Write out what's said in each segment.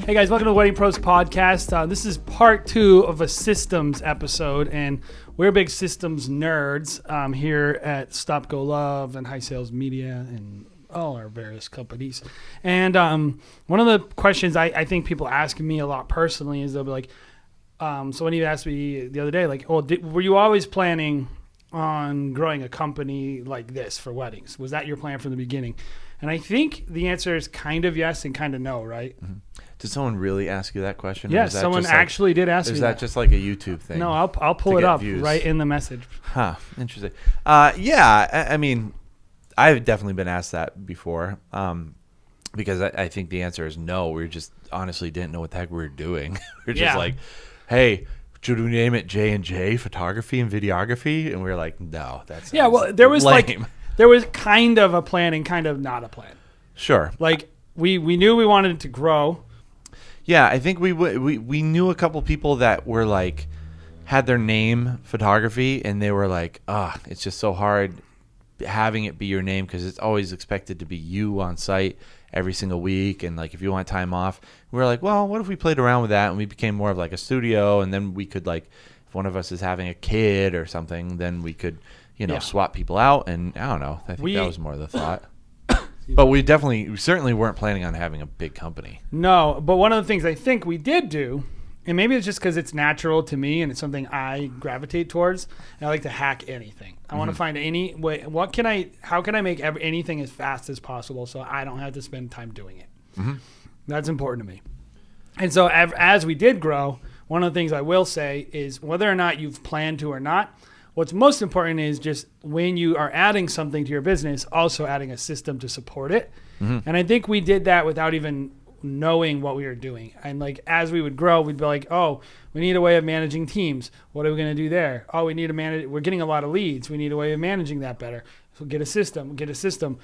Hey guys, welcome to the Wedding Pros podcast. This is part 2 of a systems episode, and we're big systems nerds here at Stop Go Love and High Sales Media and all our various companies. And one of the questions I think people ask me a lot personally is they'll be like, someone even asked me the other day, like, oh, were you always planning on growing a company like this for weddings? Was that your plan from the beginning? And I think the answer is kind of yes and kind of no, right? Mm-hmm. Did someone really ask you that question? Yes, someone actually did ask me that. Is that just like a YouTube thing? No, I'll pull it up right in the message. Huh, interesting. Yeah, I mean, I've definitely been asked that before because I think the answer is no. We just honestly didn't know what the heck we were doing. We're just like, hey, should we name it J&J Photography and Videography? And we were like, no, that's well, there was lame. There was kind of a plan and kind of not a plan. Sure. Like we knew we wanted it to grow. Yeah, I think we knew a couple people that were like had their name photography, and they were like, it's just so hard having it be your name because it's always expected to be you on site every single week, and like if you want time off, we were like, well, what if we played around with that and we became more of like a studio, and then we could, like, if one of us is having a kid or something, then we could swap people out, and I don't know. I think that was more the thought. But we certainly weren't planning on having a big company. No, but one of the things I think we did do, and maybe it's just because it's natural to me and it's something I gravitate towards, I like to hack anything. I want to find any way. How can I make anything as fast as possible so I don't have to spend time doing it? Mm-hmm. That's important to me. And so as we did grow, one of the things I will say is whether or not you've planned to or not, what's most important is just when you are adding something to your business, also adding a system to support it. Mm-hmm. And I think we did that without even knowing what we were doing. And like as we would grow, we'd be like, oh, we need a way of managing teams. What are we going to do there? Oh, we need to manage. We're getting a lot of leads. We need a way of managing that better. So get a system.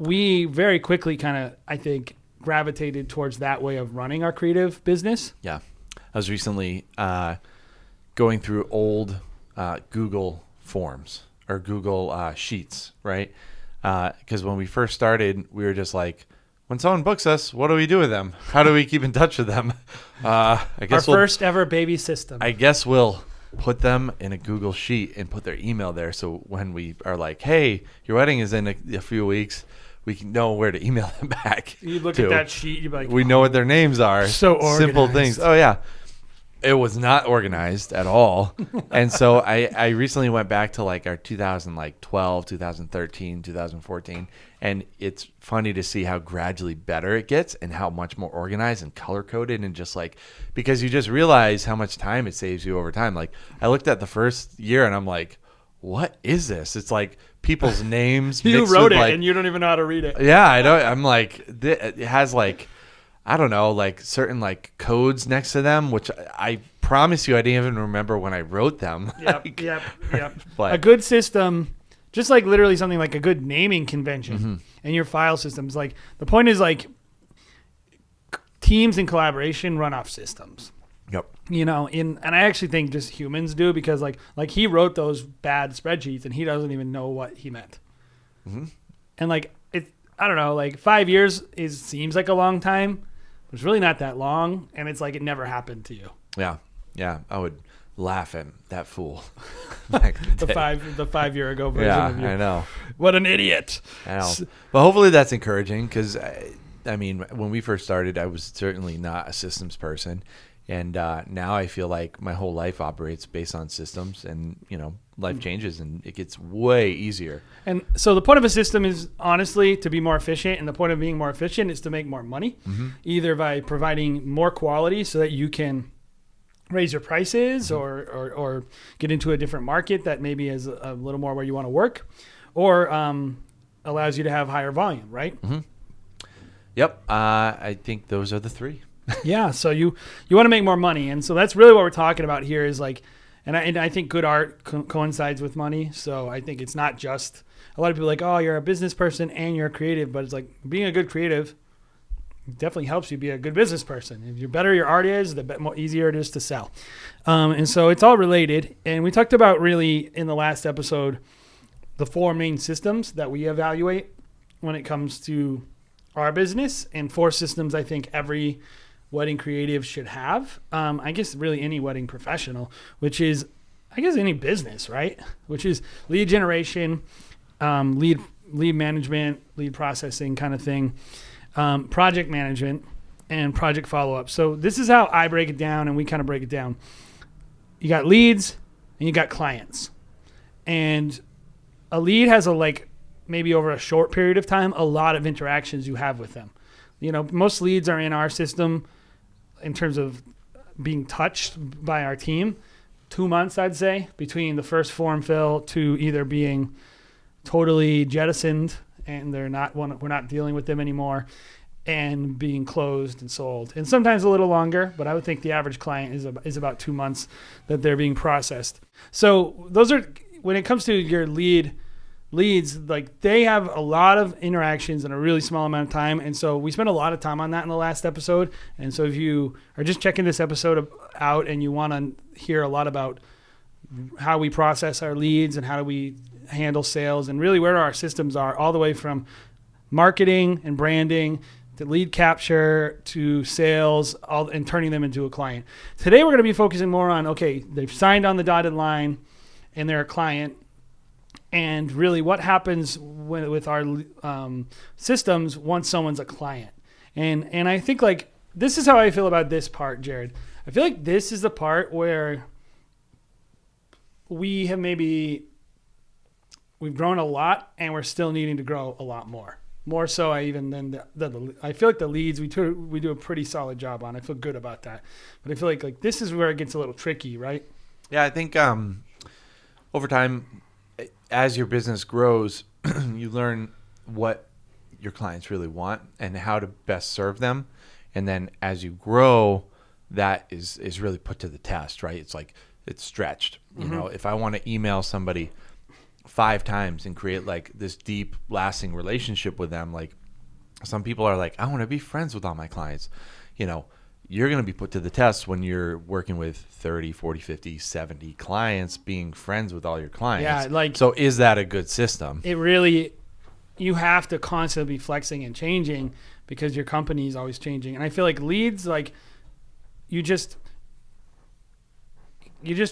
We very quickly kind of, I think, gravitated towards that way of running our creative business. Yeah. I was recently going through old Google Forms or Google Sheets, right? Because when we first started, we were just like, when someone books us, what do we do with them? How do we keep in touch with them? I guess our first ever baby system. I guess we'll put them in a Google Sheet and put their email there. So when we are like, hey, your wedding is in a few weeks, we can know where to email them back. You look at that sheet, you'd be like, we know what their names are. So organized. Simple things. Oh, yeah. It was not organized at all. And so I recently went back to like our 2012, 2013, 2014. And it's funny to see how gradually better it gets and how much more organized and color coded, and just like, because you just realize how much time it saves you over time. Like I looked at the first year and I'm like, what is this? It's like people's names. You wrote it and you don't even know how to read it. Yeah, I don't. I'm like, it has like, I don't know, like certain like codes next to them, which I promise you I didn't even remember when I wrote them. Yep. A good system, just like literally something like a good naming convention and your file systems. Like the point is like teams and collaboration run off systems. Yep. And I actually think just humans do, because like he wrote those bad spreadsheets and he doesn't even know what he meant. Mm-hmm. And like I don't know, like 5 years seems like a long time. It's really not that long, and it's like it never happened to you. Yeah. I would laugh at that fool. the 5 year ago version of you. I know. What an idiot. I know. But hopefully that's encouraging, because I mean, when we first started, I was certainly not a systems person, and now I feel like my whole life operates based on systems, and life changes and it gets way easier. And so the point of a system is honestly to be more efficient, and the point of being more efficient is to make more money, either by providing more quality so that you can raise your prices or get into a different market that maybe is a little more where you want to work, or allows you to have higher volume, right? Mm-hmm. Yep. I think those are the three. Yeah. So you want to make more money. And so that's really what we're talking about here is like, and I think good art coincides with money. So I think it's not just a lot of people like, oh, you're a business person and you're a creative, but it's like being a good creative definitely helps you be a good business person. If you're better your art is, the more easier it is to sell. And so it's all related. And we talked about really in the last episode, the 4 main systems that we evaluate when it comes to our business, and 4 systems I think every wedding creatives should have. I guess really any wedding professional, which is, I guess, any business, right? Which is lead generation, lead management, lead processing kind of thing, project management, and project follow-up. So this is how I break it down, and we kind of break it down. You got leads and you got clients. And a lead has maybe over a short period of time, a lot of interactions you have with them. Most leads are in our system in terms of being touched by our team. 2 months, I'd say, between the first form fill to either being totally jettisoned and we're not dealing with them anymore, and being closed and sold. And sometimes a little longer, but I would think the average client is about 2 months that they're being processed. So those are, when it comes to your leads, they have a lot of interactions in a really small amount of time. And so we spent a lot of time on that in the last episode. And so if you are just checking this episode out and you want to hear a lot about how we process our leads and how do we handle sales and really where our systems are, all the way from marketing and branding to lead capture to sales, and turning them into a client. Today we're going to be focusing more on, okay, they've signed on the dotted line and they're a client. And really what happens with our systems once someone's a client. And I think this is how I feel about this part, Jared. I feel like this is the part where we've grown a lot and we're still needing to grow a lot more. More so I feel like the leads we do a pretty solid job on. I feel good about that. But I feel like this is where it gets a little tricky, right? Yeah, I think over time, as your business grows, you learn what your clients really want and how to best serve them. And then as you grow, that is really put to the test, right? It's stretched. Mm-hmm. If I want to email somebody 5 times and create this deep, lasting relationship with them, some people are I want to be friends with all my clients. You're going to be put to the test when you're working with 30, 40, 50, 70 clients, being friends with all your clients. Yeah, so is that a good system? It really, you have to constantly be flexing and changing because your company is always changing. And I feel like leads, you just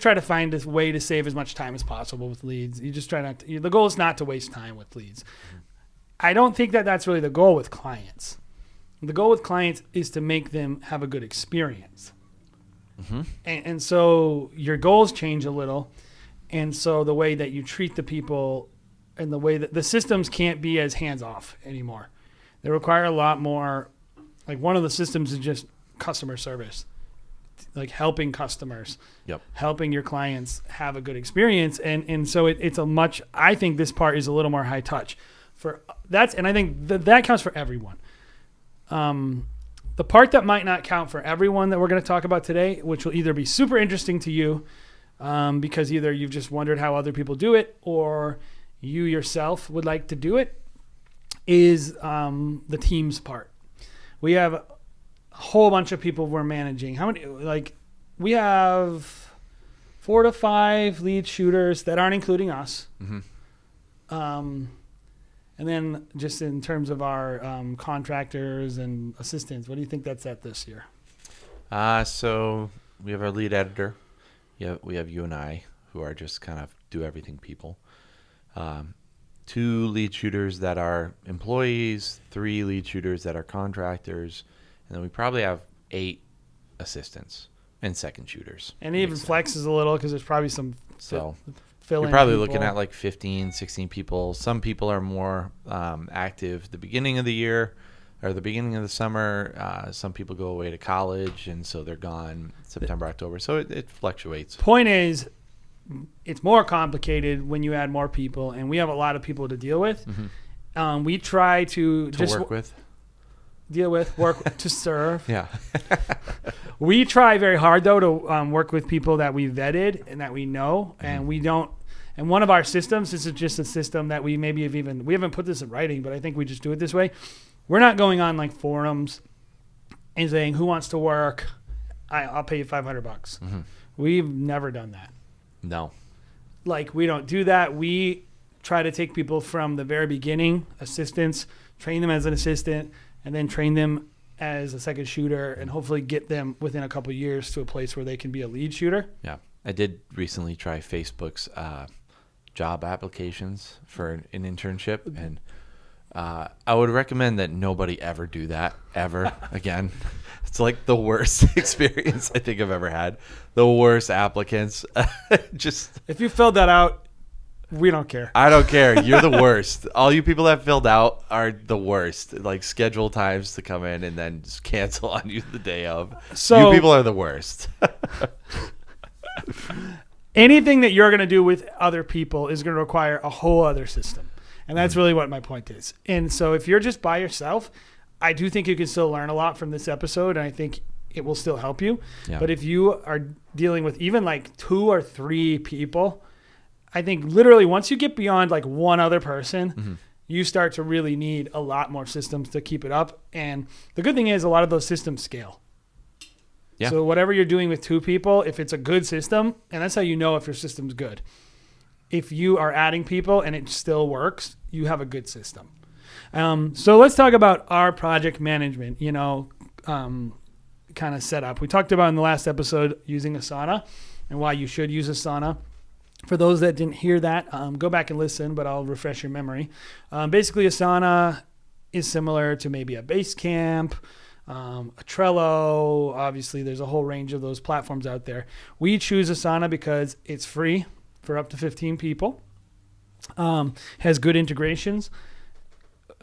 try to find a way to save as much time as possible with leads. You just try the goal is not to waste time with leads. I don't think that that's really the goal with clients. The goal with clients is to make them have a good experience. Mm-hmm. And so your goals change a little. And so the way that you treat the people and the way that the systems can't be as hands-off anymore. They require a lot more. One of the systems is just customer service, helping customers, helping your clients have a good experience. And so it's I think this part is a little more high touch and I think that counts for everyone. The part that might not count for everyone that we're going to talk about today, which will either be super interesting to you because either you've just wondered how other people do it or you yourself would like to do it, is the teams part. We have a whole bunch of people we're managing. How many? We have 4 to 5 lead shooters that aren't including us. Mm-hmm. And then just in terms of our contractors and assistants, what do you think that's at this year? So we have our lead editor. Yeah, we have you and I, who are just kind of do everything people. 2 lead shooters that are employees, 3 lead shooters that are contractors, and then we probably have 8 assistants and second shooters. And it even flexes a little because there's probably some you're probably looking at 15, 16 people. Some people are more active the beginning of the year or the beginning of the summer. Some people go away to college, and so they're gone September, October. So it fluctuates. Point is, it's more complicated when you add more people, and we have a lot of people to deal with. Mm-hmm. We try to just work with. Deal with, work to serve. Yeah. We try very hard, though, to work with people that we vetted and that we know, mm-hmm. and we don't. And one of our systems, this is just a system that we maybe we haven't put this in writing, but I think we just do it this way. We're not going on forums and saying, who wants to work? I'll pay you $500. Mm-hmm. We've never done that. No. We don't do that. We try to take people from the very beginning, assistants, train them as an assistant, and then train them as a second shooter and hopefully get them within a couple years to a place where they can be a lead shooter. Yeah. I did recently try Facebook's job applications for an internship, and I would recommend that nobody ever do that ever again. It's like the worst experience I think I've ever had. The worst applicants. Just if you filled that out, we don't care. I don't care. You're the worst. All you people that filled out are the worst. Like schedule times to come in and then just cancel on you the day of. So you people are the worst. Anything that you're going to do with other people is going to require a whole other system. And that's really what my point is. And so if you're just by yourself, I do think you can still learn a lot from this episode, and I think it will still help you. Yeah. But if you are dealing with even like 2 or 3 people, I think literally once you get beyond like one other person, you start to really need a lot more systems to keep it up. And the good thing is a lot of those systems scale. Yeah. So whatever you're doing with 2 people, if it's a good system, and that's how you know if your system's good. If you are adding people and it still works, you have a good system. So let's talk about our project management, kind of setup. We talked about in the last episode using Asana and why you should use Asana. For those that didn't hear that, go back and listen, but I'll refresh your memory. Basically, Asana is similar to maybe a Basecamp, a Trello. Obviously, there's a whole range of those platforms out there. We choose Asana because it's free for up to 15 people. Has good integrations.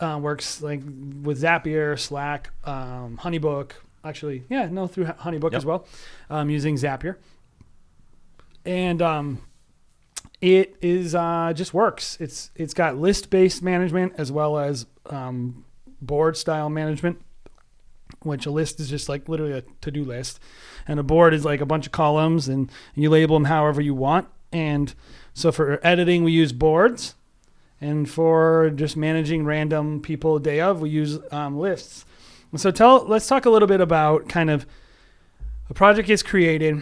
Works like with Zapier, Slack, Honeybook. Actually, through Honeybook as well. Using Zapier. And it is just works. It's got list-based management as well as board-style management, which a list is just like literally a to-do list. And a board is like a bunch of columns, and you label them however you want. And so for editing, we use boards. And for just managing random people a day of, we use lists. And so let's talk a little bit about kind of a project is created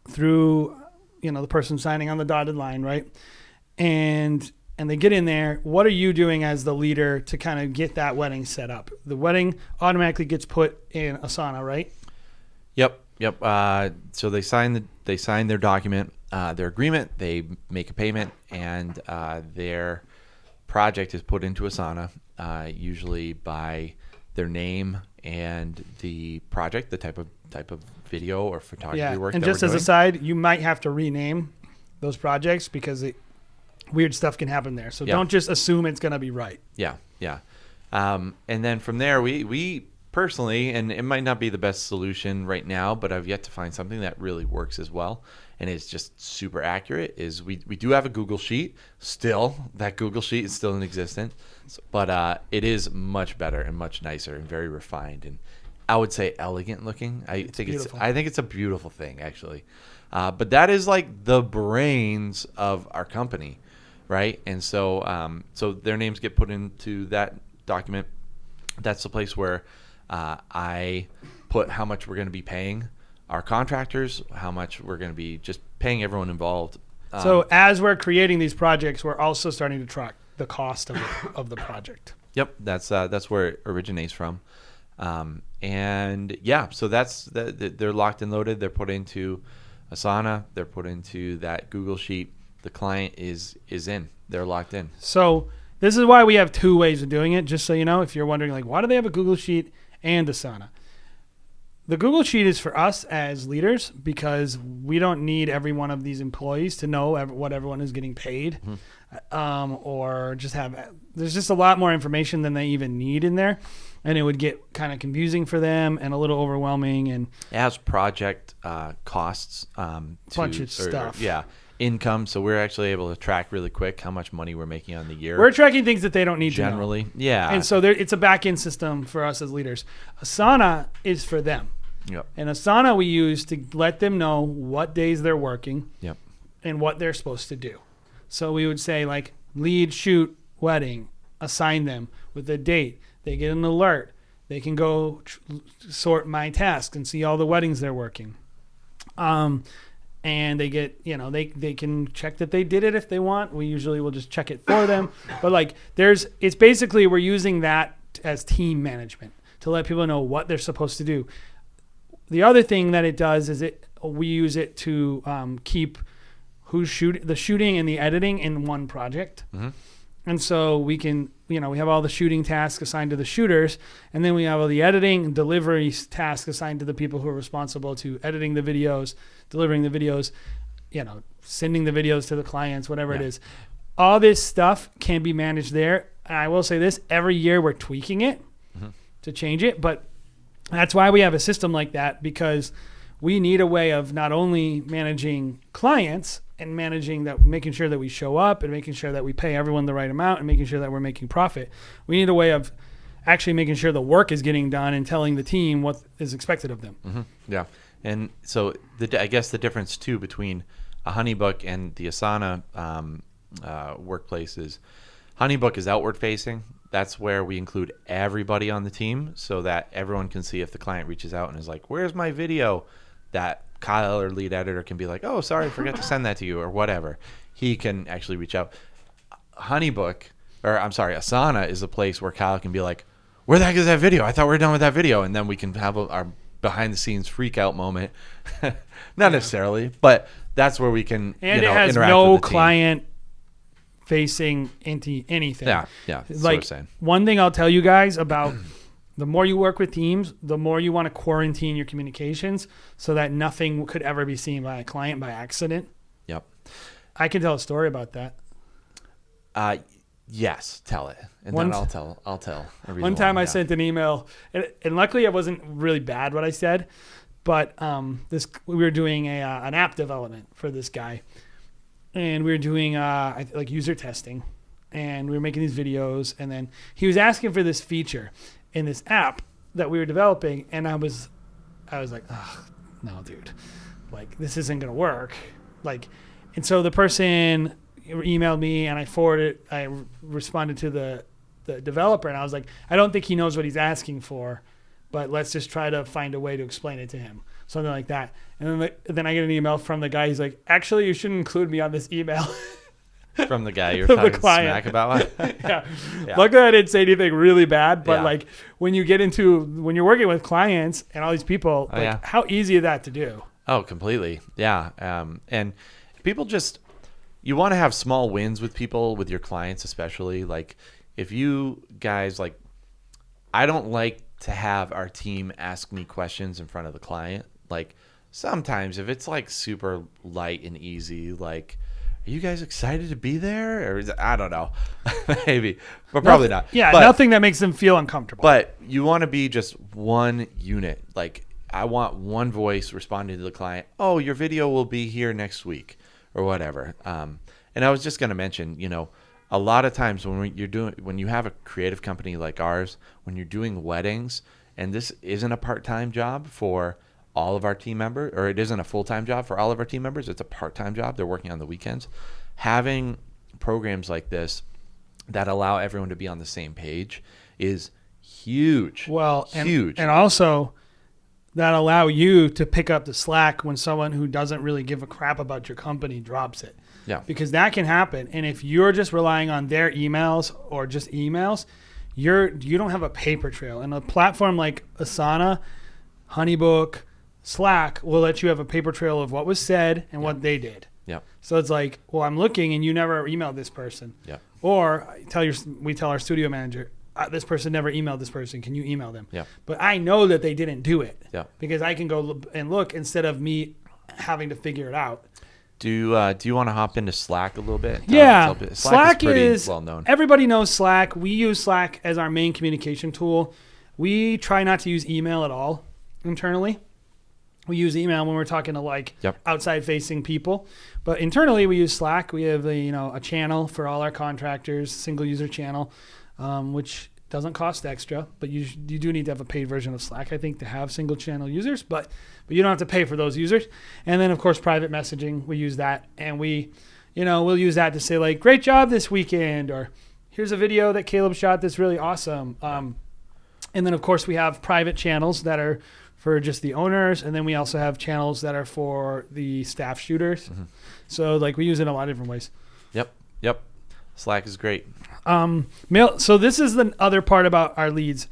through, the person signing on the dotted line, right? And they get in there. What are you doing as the leader to kind of get that wedding set up? The wedding automatically gets put in Asana, right? Yep. So they sign their document, their agreement. They make a payment, and their project is put into Asana, usually by their name and the project, the type of video or photography work. And that just we're as doing. a side, you might have to rename those projects because weird stuff can happen there. So don't just assume it's going to be right. Yeah. And then from there, we personally, and it might not be the best solution right now, but I've yet to find something that really works as well, and is just super accurate, is we do have a Google Sheet still. That Google Sheet is still in existence, but it is much better and much nicer and very refined, and I would say elegant looking. I think it's a beautiful thing, actually. But that is like the brains of our company, right? And so their names get put into that document. That's the place where I put how much we're going to be paying our contractors, how much we're going to be just paying everyone involved. So as we're creating these projects, we're also starting to track the cost of the project. Yep, that's where it originates from. So they're locked and loaded. They're put into Asana. They're put into that Google Sheet. The client is in. They're locked in. So this is why we have 2 ways of doing it. Just so you know, if you're wondering, like, why do they have a Google Sheet and Asana? The Google Sheet is for us as leaders because we don't need every one of these employees to know what everyone is getting paid, or just there's just a lot more information than they even need in there. And it would get kind of confusing for them and a little overwhelming. And it has project costs. Bunch of stuff. Income. So we're actually able to track really quick how much money we're making on the year. We're tracking things that they don't need generally. To know. Yeah. And so it's a back-end system for us as leaders. Asana is for them. Yep. And Asana we use to let them know what days they're working. Yep. And what they're supposed to do. So we would say, like, lead, shoot, wedding, assign them with a date. They get an alert. They can go sort my tasks and see all the weddings they're working. And they get, they can check that they did it if they want. We usually will just check it for them. But like it's basically we're using that as team management to let people know what they're supposed to do. The other thing that it does is we use it to keep the shooting and the editing in one project. Mm-hmm. And so we can, we have all the shooting tasks assigned to the shooters, and then we have all the editing and delivery tasks assigned to the people who are responsible to editing the videos, delivering the videos, sending the videos to the clients, whatever it is. All this stuff can be managed there. And I will say this, every year we're tweaking it to change it, but that's why we have a system like that, because we need a way of not only managing clients and making sure that we show up and making sure that we pay everyone the right amount and making sure that we're making profit. We need a way of actually making sure the work is getting done and telling the team what is expected of them. Mm-hmm. Yeah. And so I guess the difference too between a Honeybook and the Asana workplace is Honeybook is outward facing. That's where we include everybody on the team so that everyone can see if the client reaches out and is like, where's my video? That Kyle, our lead editor, can be like, oh, sorry, I forgot to send that to you or whatever. He can actually reach out. Asana is a place where Kyle can be like, where the heck is that video? I thought we were done with that video. And then we can have our behind the scenes freak out moment. Not necessarily, but that's where we can and it has no client facing into anything. Yeah. That's like what I'm saying. One thing I'll tell you guys about the more you work with teams, the more you want to quarantine your communications so that nothing could ever be seen by a client by accident. Yep. I can tell a story about that. Yes, tell it. And then I'll tell. One time I sent an email, and luckily it wasn't really bad what I said, but we were doing an app development for this guy, and we were doing like user testing, and we were making these videos, and then he was asking for this feature in this app that we were developing, and I was like, oh, no, dude, like this isn't gonna work, like, and so the person emailed me, and I responded to the developer, and I was like, I don't think he knows what he's asking for, but let's just try to find a way to explain it to him, something like that. And then I get an email from the guy. He's like, actually, you shouldn't include me on this email. From the guy you're talking smack about? Yeah. Luckily, I didn't say anything really bad, but like when you're working with clients and all these people, how easy is that to do? Oh, completely. Yeah. And people you want to have small wins with people, with your clients especially. Like if you guys I don't like to have our team ask me questions in front of the client. Like sometimes if it's like super light and easy, like, are you guys excited to be there? Or I don't know, maybe, but probably not. Yeah, nothing that makes them feel uncomfortable. But you want to be just one unit. Like I want one voice responding to the client. Oh, your video will be here next week or whatever. And I was just going to mention, a lot of times when you have a creative company like ours, when you're doing weddings, and this isn't a part-time job for all of our team members, or it isn't a full-time job for all of our team members, it's a part-time job. They're working on the weekends. Having programs like this that allow everyone to be on the same page is huge. Well, huge. And also that allow you to pick up the slack when someone who doesn't really give a crap about your company drops it. Yeah. Because that can happen. And if you're just relying on their emails or just emails, you don't have a paper trail. And a platform like Asana, Honeybook, Slack will let you have a paper trail of what was said and what they did. Yeah. So it's like, well, I'm looking and you never emailed this person. Yeah. Or we tell our studio manager, this person never emailed this person. Can you email them? Yeah. But I know that they didn't do it. Yeah. Because I can go and look instead of me having to figure it out. Do you want to hop into Slack a little bit? Yeah. Slack is pretty well known. Everybody knows Slack. We use Slack as our main communication tool. We try not to use email at all internally. We use email when we're talking to outside facing people, but internally we use Slack. We have a channel for all our contractors, single user channel, which doesn't cost extra, but you do need to have a paid version of Slack, I think, to have single channel users, but you don't have to pay for those users. And then of course, private messaging, we use that, and we'll use that to say like, great job this weekend, or here's a video that Caleb shot that's really awesome. And then of course we have private channels that are for just the owners, and then we also have channels that are for the staff shooters. Mm-hmm. So we use it in a lot of different ways. Yep. Slack is great. So this is the other part about our leads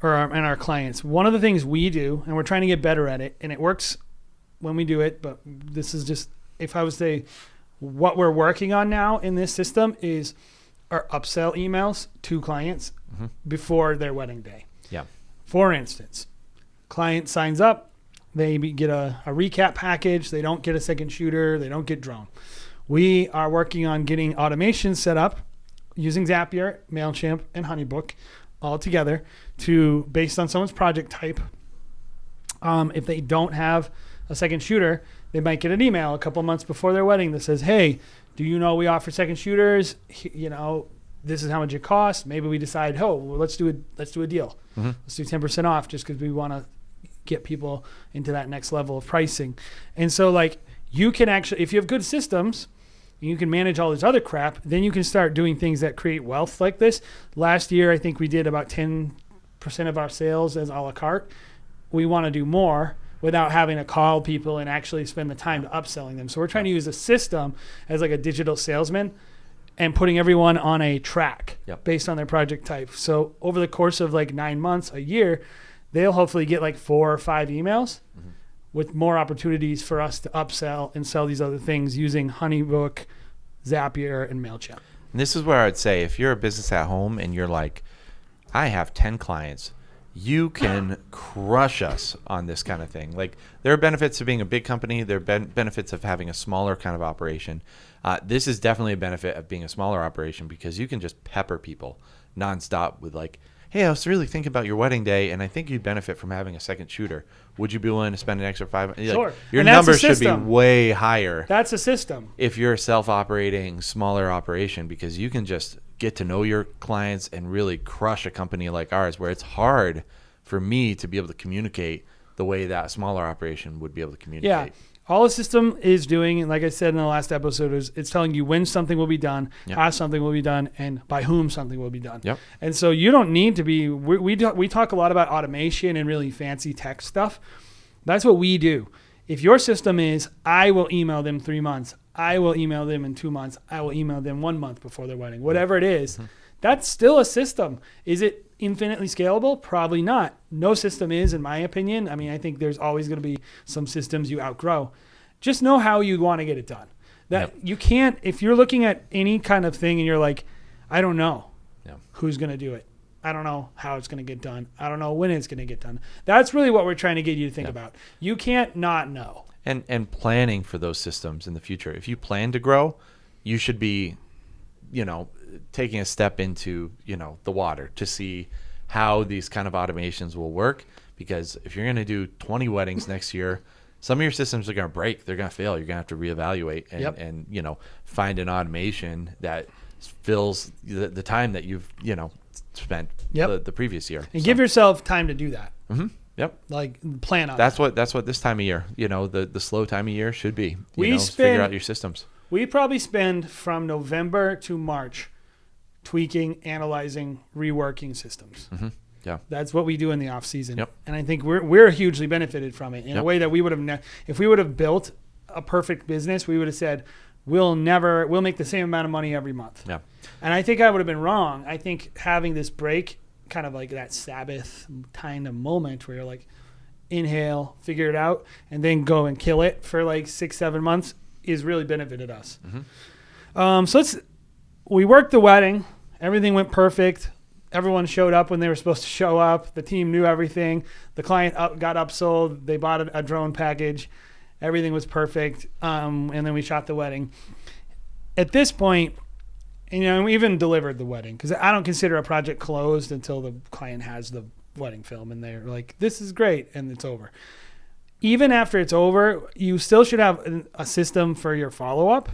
and our clients. One of the things we do, and we're trying to get better at it, and it works when we do it, but this is just, if I was to say what we're working on now in this system is our upsell emails to clients before their wedding day. Yeah. For instance, client signs up, they get a recap package, they don't get a second shooter, they don't get drone. We are working on getting automation set up using Zapier, MailChimp, and HoneyBook all together to, based on someone's project type, if they don't have a second shooter, they might get an email a couple months before their wedding that says, hey, do you know we offer second shooters? You know, this is how much it costs. Maybe we decide, well, let's do a deal. Let's do 10% off just because we want to get people into that next level of pricing. And so like you can actually, if you have good systems, you can manage all this other crap, then you can start doing things that create wealth like this. Last year, I think we did about 10% of our sales as a la carte. We want to do more without having to call people and actually spend the time to upselling them. So we're trying to use a system as like a digital salesman and putting everyone on a track based on their project type. So over the course of like 9 months, a year, they'll hopefully get like 4 or 5 emails with more opportunities for us to upsell and sell these other things using HoneyBook, Zapier, and MailChimp. And this is where I'd say if you're a business at home and you're like, I have 10 clients, you can crush us on this kind of thing. Like there are benefits of being a big company. There are benefits of having a smaller kind of operation. This is definitely a benefit of being a smaller operation because you can just pepper people nonstop with like, hey, I was really thinking about your wedding day, and I think you'd benefit from having a second shooter. Would you be willing to spend an extra $500? Sure. Like, your And that's numbers a should be system. way higher. That's a system. If you're a self-operating, smaller operation, because you can just get to know your clients and really crush a company like ours, where it's hard for me to be able to communicate the way that a smaller operation would be able to communicate. Yeah. All the system is doing, and like I said in the last episode, is it's telling you when something will be done, how something will be done, and by whom something will be done. Yep. And so you don't need to be. We talk a lot about automation and really fancy tech stuff. That's what we do. If your system is, I will email them 3 months, I will email them in 2 months, I will email them 1 month before their wedding, whatever it is, that's still a system. Is it infinitely scalable? Probably not. No system is, in my opinion. I mean, I think there's always going to be some systems you outgrow. Just know how you want to get it done. That you can't, if you're looking at any kind of thing and you're like, I don't know who's going to do it. I don't know how it's going to get done. I don't know when it's going to get done. That's really what we're trying to get you to think about. You can't not know. And planning for those systems in the future. If you plan to grow, you should be, taking a step into, the water to see how these kind of automations will work. Because if you're going to do 20 weddings next year, some of your systems are going to break. They're going to fail. You're going to have to reevaluate and find an automation that fills the time that you've, spent the previous year. And give yourself time to do that. Mm-hmm. Yep. Like plan on that's what this time of year, the slow time of year should be. Figure out your systems. We probably spend from November to March tweaking, analyzing, reworking systems. Mm-hmm. Yeah. That's what we do in the off season. Yep. And I think we're hugely benefited from it in a way that we would have if we would have built a perfect business, we would have said we'll make the same amount of money every month. Yeah. And I think I would have been wrong. I think having this break, kind of like that Sabbath kind of moment where you're like, inhale, figure it out, and then go and kill it for like 6-7 months is really benefited us. Mm-hmm. So we worked the wedding. Everything went perfect. Everyone showed up when they were supposed to show up. The team knew everything. The client got upsold. They bought a drone package. Everything was perfect. And then we shot the wedding. At this point, we even delivered the wedding because I don't consider a project closed until the client has the wedding film and they're like, this is great, and it's over. Even after it's over, you still should have a system for your follow-up.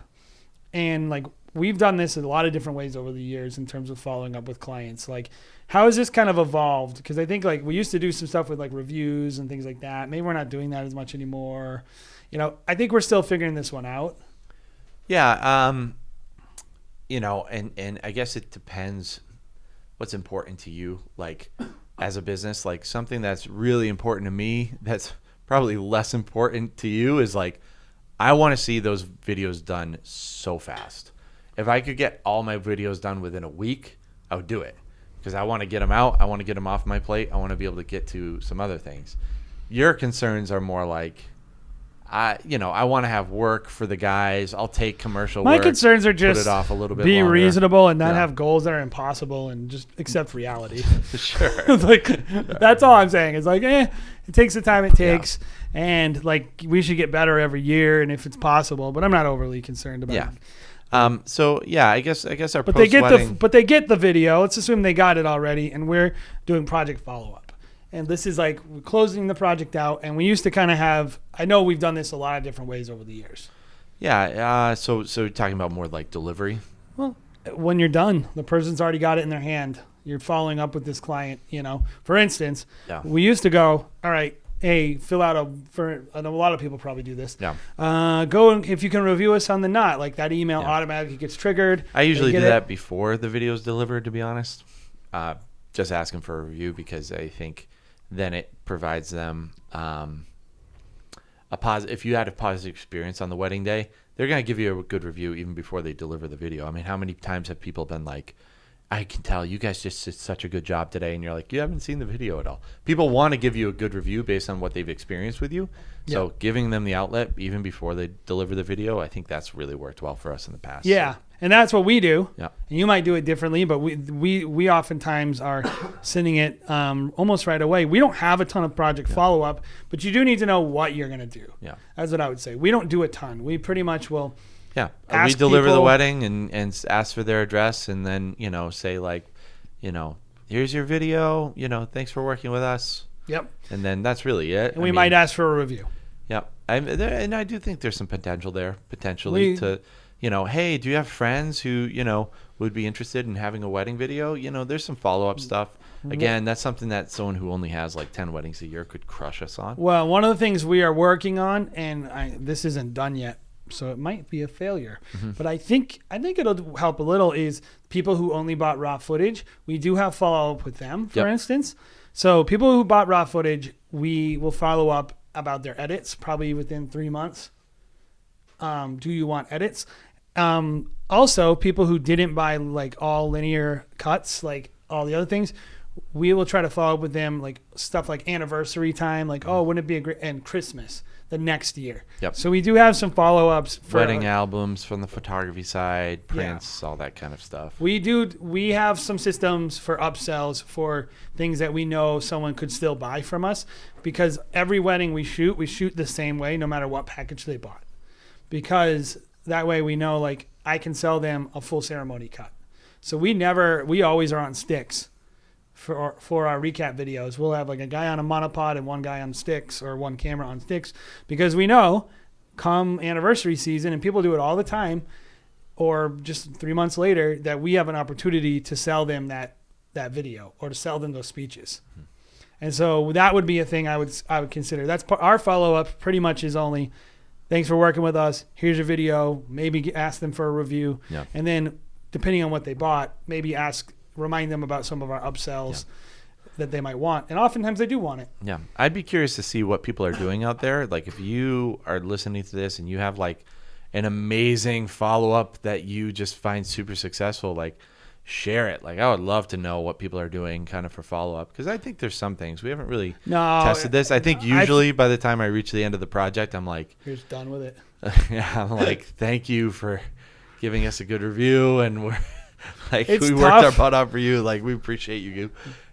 And like we've done this in a lot of different ways over the years in terms of following up with clients. Like, how has this kind of evolved? Because I think like we used to do some stuff with like reviews and things like that. Maybe we're not doing that as much anymore. I think we're still figuring this one out. Yeah. And I guess it depends what's important to you, like as a business. Like something that's really important to me that's probably less important to you is like, I want to see those videos done so fast. If I could get all my videos done within a week, I would do it because I want to get them out. I want to get them off my plate. I want to be able to get to some other things. Your concerns are more like, I want to have work for the guys. I'll take commercial My work. concerns are just put it off a little bit be longer. reasonable and not Yeah. have goals that are impossible and just accept reality. Sure. Like that's all I'm saying. It's like, it takes the time it takes, and like we should get better every year, and if it's possible. But I'm not overly concerned about it. So yeah, I guess our But they get post-wedding- they get the video. Let's assume they got it already, and we're doing project follow up. And this is like we're closing the project out, and we used to kind of have. I know we've done this a lot of different ways over the years. Yeah. So you're talking about more like delivery. Well, when you're done, the person's already got it in their hand. You're following up with this client. For instance, we used to go, all right, hey, fill out a lot of people probably do this. Yeah. Go and if you can review us on the Knot, like that email automatically gets triggered. I usually do that before the video's delivered, to be honest. Just asking for a review because I think then it provides them a positive. If you had a positive experience on the wedding day, they're going to give you a good review even before they deliver the video. I mean, how many times have people been like, I can tell you guys just did such a good job today, and you're like, you haven't seen the video at all. People want to give you a good review based on what they've experienced with you. So giving them the outlet even before they deliver the video, I think that's really worked well for us in the past. Yeah. And that's what we do. Yeah. And you might do it differently, but we oftentimes are sending it almost right away. We don't have a ton of project follow-up, but you do need to know what you're going to do. Yeah. That's what I would say. We don't do a ton. We pretty much will we deliver the people- wedding and ask for their address and then, say like, here's your video, thanks for working with us. Yep. And then that's really it. And we might ask for a review. Yep. And I do think there's some potential there, to, hey, do you have friends who, would be interested in having a wedding video? There's some follow-up stuff. Again, that's something that someone who only has like 10 weddings a year could crush us on. Well, one of the things we are working on, and this isn't done yet, so it might be a failure, but I think it'll help a little, is people who only bought raw footage. We do have follow-up with them, for instance. So people who bought raw footage, we will follow up about their edits probably within 3 months. Do you want edits? Also, people who didn't buy like all linear cuts, like all the other things, we will try to follow up with them, like stuff like anniversary time, like, oh, wouldn't it be a great, and Christmas the next year. Yep. So we do have some follow-ups for wedding albums from the photography side, prints, all that kind of stuff. We have some systems for upsells for things that we know someone could still buy from us, because every wedding we shoot the same way no matter what package they bought. Because that way we know, like, I can sell them a full ceremony cut. So we always are on sticks for our recap videos. We'll have like a guy on a monopod and one guy on sticks, or one camera on sticks, because we know come anniversary season, and people do it all the time, or just 3 months later, that we have an opportunity to sell them that video, or to sell them those speeches. And so that would be a thing I would consider. That's our follow-up pretty much is only, thanks for working with us. Here's your video. Maybe ask them for a review. Yeah. And then depending on what they bought, maybe remind them about some of our upsells that they might want. And oftentimes they do want it. Yeah. I'd be curious to see what people are doing out there. Like if you are listening to this and you have like an amazing follow-up that you just find super successful, like share it. Like I would love to know what people are doing kind of for follow-up, because I think there's some things we haven't really tested this. I think usually by the time I reach the end of the project, I'm like, you're just done with it. I'm like, thank you for giving us a good review, and we're like, It's we tough. worked our butt off for you. Like we appreciate you,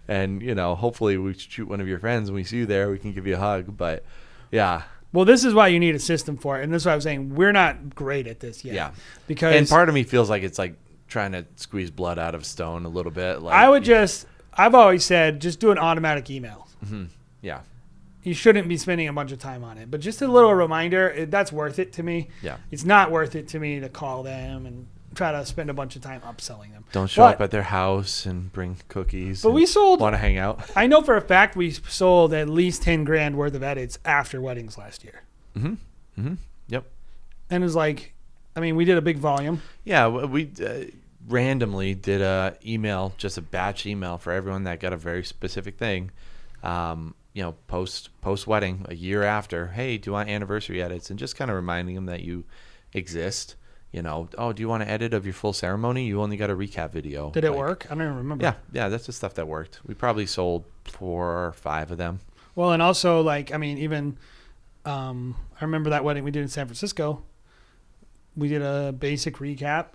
and hopefully we shoot one of your friends and we see you there, we can give you a hug. But yeah. Well, this is why you need a system for it, and this is why I was saying we're not great at this yet. Yeah. Because And part of me feels like it's like trying to squeeze blood out of stone a little bit. Like I've always said, just do an automatic email. Mm-hmm. Yeah. You shouldn't be spending a bunch of time on it, but just a little reminder, that's worth it to me. Yeah. It's not worth it to me to call them and try to spend a bunch of time upselling them. Don't show up at their house and bring cookies. But we sold. Want to hang out? I know for a fact we sold at least 10 grand worth of edits after weddings last year. Mm-hmm. Mm-hmm. Yep. And it was like, we did a big volume. Yeah, we randomly did a batch email for everyone that got a very specific thing. Post wedding, a year after. Hey, do you want anniversary edits? And just kind of reminding them that you exist. Oh, do you want an edit of your full ceremony? You only got a recap video. Did it work? I don't even remember. Yeah, that's the stuff that worked. We probably sold 4 or 5 of them. Well, and also even I remember that wedding we did in San Francisco. We did a basic recap,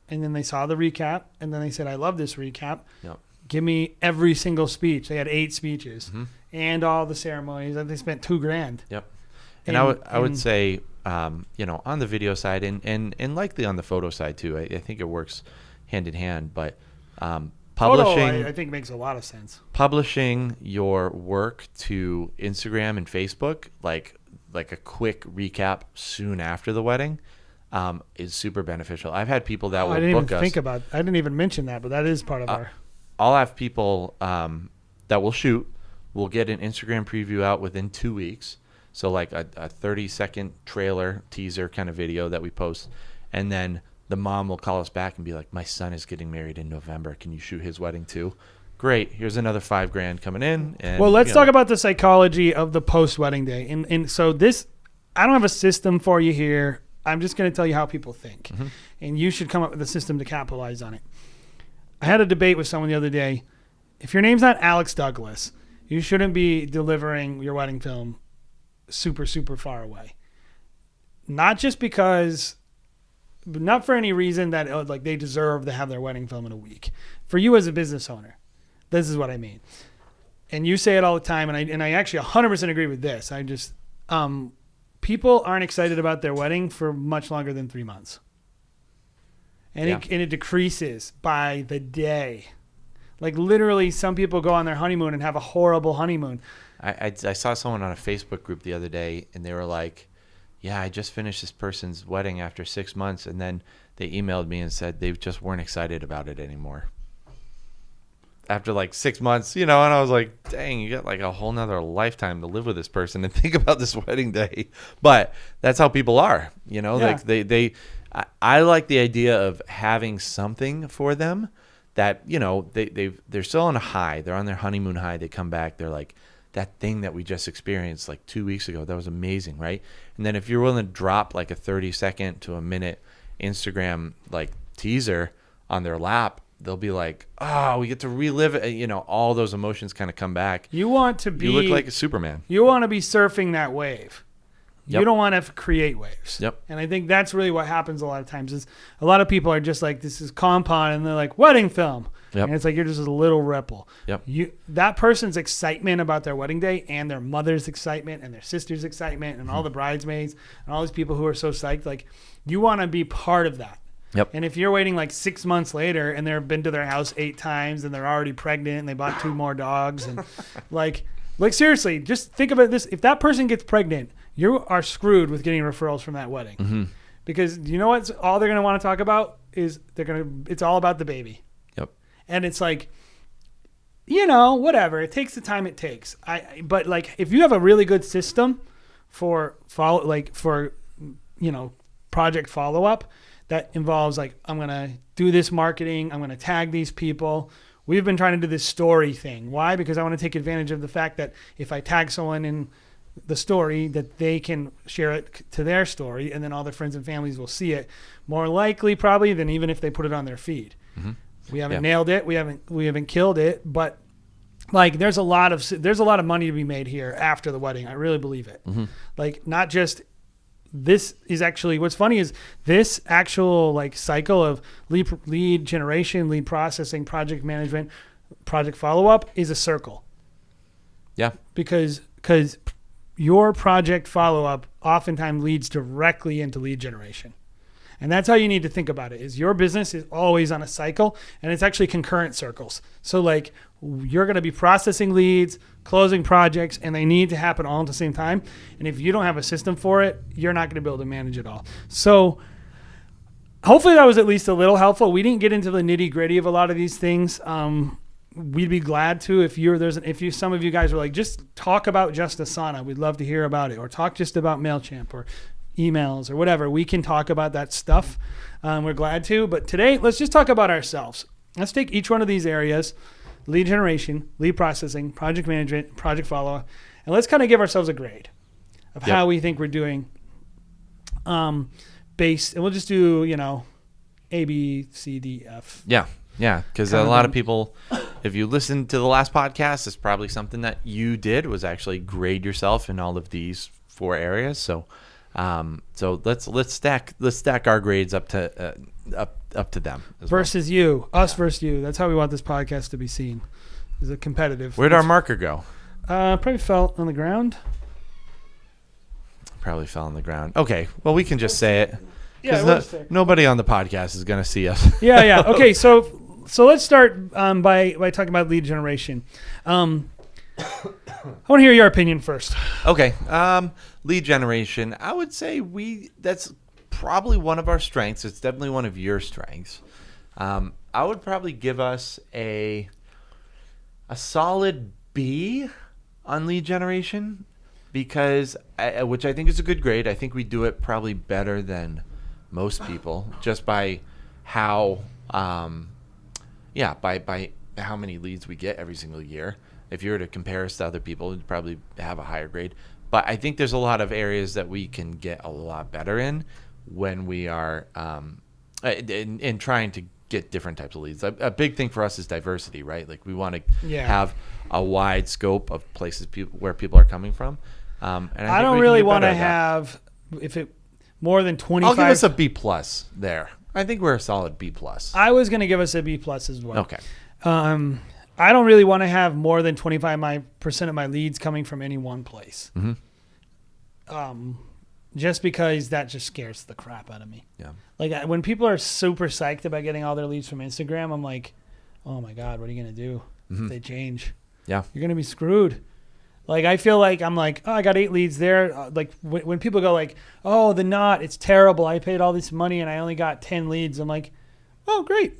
and then they saw the recap, and then they said, "I love this recap. Yep. Give me every single speech." They had 8 speeches Mm-hmm. and all the ceremonies, and they spent $2,000. Yep. And I would say, on the video side and likely on the photo side too. I think it works hand in hand. But publishing, photo, I think makes a lot of sense. Publishing your work to Instagram and Facebook, like a quick recap soon after the wedding, is super beneficial. I've had people that will book us. I didn't even mention that, but that is part of our. I'll have people that will shoot. We'll get an Instagram preview out within 2 weeks. So like a 30-second trailer teaser kind of video that we post. And then the mom will call us back and be like, "My son is getting married in November. Can you shoot his wedding too?" Great. Here's another $5,000 coming in. And, well, let's talk about the psychology of the post-wedding day. And so I don't have a system for you here. I'm just going to tell you how people think. Mm-hmm. And you should come up with a system to capitalize on it. I had a debate with someone the other day. If your name's not Alex Douglas, you shouldn't be delivering your wedding film super, super far away. Not for any reason that they deserve to have their wedding film in a week. For you as a business owner, this is what I mean. And you say it all the time, and I actually 100% agree with this. I just people aren't excited about their wedding for much longer than 3 months. And it decreases by the day. Like literally, some people go on their honeymoon and have a horrible honeymoon. I saw someone on a Facebook group the other day, and they were like, "Yeah, I just finished this person's wedding after 6 months," and then they emailed me and said they just weren't excited about it anymore. After like 6 months, and I was like, "Dang, you got like a whole nother lifetime to live with this person and think about this wedding day." But that's how people are, Yeah. Like I like the idea of having something for them that they're still on a high. They're on their honeymoon high. They come back. They're like, that thing that we just experienced like 2 weeks ago, that was amazing, right? And then if you're willing to drop like a 30-second to a minute Instagram like teaser on their lap, they'll be like, "Oh, we get to relive it." All those emotions kind of come back. You look like a Superman. You want to be surfing that wave. Yep. You don't want to create waves. Yep. And I think that's really what happens a lot of times is a lot of people are just like, "This is compound," and they're like, "Wedding film." Yep. And it's like you're just a little ripple. Yep. That person's excitement about their wedding day and their mother's excitement and their sister's excitement and all the bridesmaids and all these people who are so psyched, like you want to be part of that. Yep. And if you're waiting like 6 months later and they've been to their house 8 times and they're already pregnant and they bought 2 more dogs and like seriously, just think about this. If that person gets pregnant, you are screwed with getting referrals from that wedding. Mm-hmm. Because you know what? All they're going to want to talk about is it's all about the baby. Yep. And it's like, whatever. It takes the time it takes. But like, if you have a really good system for project follow-up that involves like, I'm going to do this marketing. I'm going to tag these people. We've been trying to do this story thing. Why? Because I want to take advantage of the fact that if I tag someone in the story, that they can share it to their story, and then all their friends and families will see it more likely probably than even if they put it on their feed. Mm-hmm. We haven't nailed it. We haven't killed it, but like there's a lot of money to be made here after the wedding. I really believe it. Mm-hmm. Like not just this is actually what's funny is this actual like cycle of lead generation, lead processing, project management, project follow-up is a circle. Yeah. Because your project follow-up oftentimes leads directly into lead generation. And that's how you need to think about it is your business is always on a cycle and it's actually concurrent circles. So like you're going to be processing leads, closing projects, and they need to happen all at the same time. And if you don't have a system for it, you're not going to be able to manage it all. So hopefully that was at least a little helpful. We didn't get into the nitty gritty of a lot of these things. We'd be glad to if some of you guys were like, just talk about just Asana. We'd love to hear about it, or talk just about MailChimp or emails or whatever. We can talk about that stuff. We're glad to. But today, let's just talk about ourselves. Let's take each one of these areas: lead generation, lead processing, project management, project follow-up, and let's kind of give ourselves a grade of how we think we're doing. based, and we'll just do, A, B, C, D, F. Yeah. Yeah. Because a lot of people, if you listen to the last podcast, it's probably something that you did was actually grade yourself in all of these 4 areas. So, let's stack our grades up to them versus you, us versus you. That's how we want this podcast to be seen. Is a competitive. Where'd our marker go? Probably fell on the ground. Probably fell on the ground. Okay, well we can just say it. Yeah, nobody on the podcast is going to see us. Yeah. Okay, so let's start by talking about lead generation. I want to hear your opinion first. Okay, lead generation. I would say that's probably one of our strengths. It's definitely one of your strengths. I would probably give us a solid B on lead generation because, which I think is a good grade. I think we do it probably better than most people just by how, by how many leads we get every single year. If you were to compare us to other people, you'd probably have a higher grade. But I think there's a lot of areas that we can get a lot better in when we are in trying to get different types of leads. A big thing for us is diversity, right? Like we want to have a wide scope of places where people are coming from. And I don't really want to have more than 25. I'll give us a B plus there. I think we're a solid B plus. I was going to give us a B plus as well. Okay. I don't really want to have more than 25% of my leads coming from any one place. Mm-hmm. Just because that just scares the crap out of me. Yeah. Like when people are super psyched about getting all their leads from Instagram, I'm like, oh my God, what are you going to do if they change? Yeah. You're going to be screwed. Like, I feel like I'm like, oh, I got 8 leads there. Like when people go like, oh, the knot, it's terrible. I paid all this money and I only got 10 leads. I'm like, oh, great.